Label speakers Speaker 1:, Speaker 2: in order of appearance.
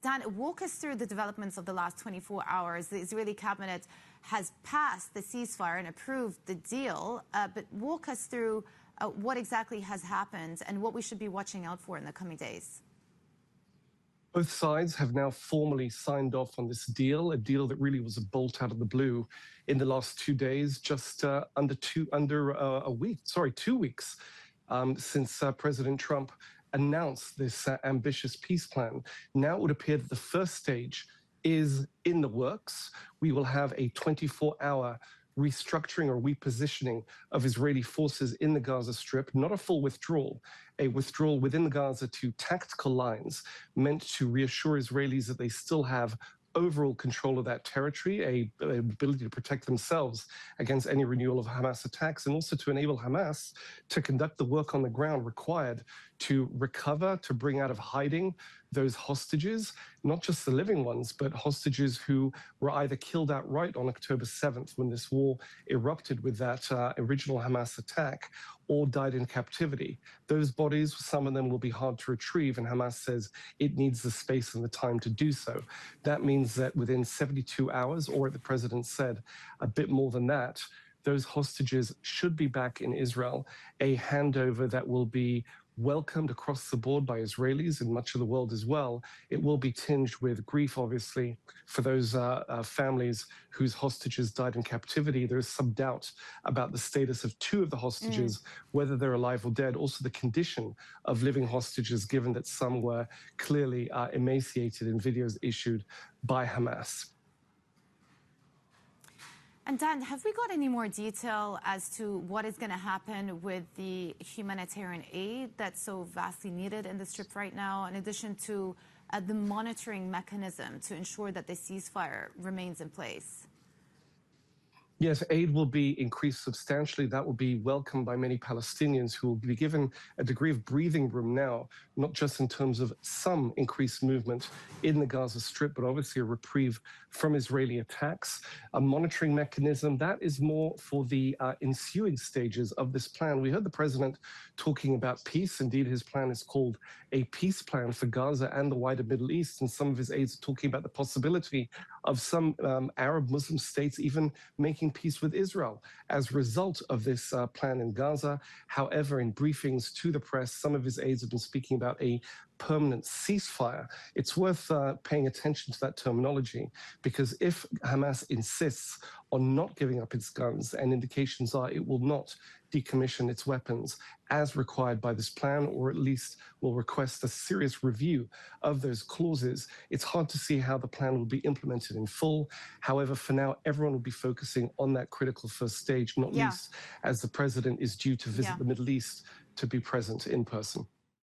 Speaker 1: Dan, walk us through the developments of the last 24 hours. The Israeli cabinet has passed the ceasefire and approved the deal, but walk us through what exactly has happened and what we should be watching out for in the coming days.
Speaker 2: Both sides have now formally signed off on this deal, a deal that really was a bolt out of the blue in the last 2 days, just under 2 weeks since President Trump announced this ambitious peace plan. Now it would appear that the first stage is in the works. We will have a 24-hour restructuring or repositioning of Israeli forces in the Gaza Strip, not a full withdrawal, a withdrawal within the Gaza to tactical lines meant to reassure Israelis that they still have overall control of that territory, an ability to protect themselves against any renewal of Hamas attacks, and also to enable Hamas to conduct the work on the ground required to recover, to bring out of hiding those hostages, not just the living ones, but hostages who were either killed outright on October 7th when this war erupted with that original Hamas attack, or died in captivity. Those bodies, some of them will be hard to retrieve, and Hamas says it needs the space and the time to do so. That means that within 72 hours, or the president said a bit more than that, those hostages should be back in Israel, a handover that will be welcomed across the board by Israelis and much of the world as well. It will be tinged with grief, obviously, for those families whose hostages died in captivity. There's some doubt about the status of 2 of the hostages, whether they're alive or dead. Also, the condition of living hostages, given that some were clearly emaciated in videos issued by Hamas.
Speaker 1: And Dan, have we got any more detail as to what is going to happen with the humanitarian aid that's so vastly needed in the Strip right now, in addition to the monitoring mechanism to ensure that the ceasefire remains in place?
Speaker 2: Yes, aid will be increased substantially. That will be welcomed by many Palestinians who will be given a degree of breathing room now, not just in terms of some increased movement in the Gaza Strip, but obviously a reprieve from Israeli attacks. A monitoring mechanism, that is more for the ensuing stages of this plan. We heard the president talking about peace. Indeed, his plan is called a peace plan for Gaza and the wider Middle East, and some of his aides are talking about the possibility of some Arab Muslim states even making peace with Israel as a result of this plan in Gaza. However, in briefings to the press, some of his aides have been speaking about a permanent ceasefire. It's worth paying attention to that terminology, because if Hamas insists on not giving up its guns, and indications are it will not decommission its weapons as required by this plan, or at least will request a serious review of those clauses, it's hard to see how the plan will be implemented in full. However, for now, everyone will be focusing on that critical first stage, not least as the president is due to visit the Middle East to be present in person.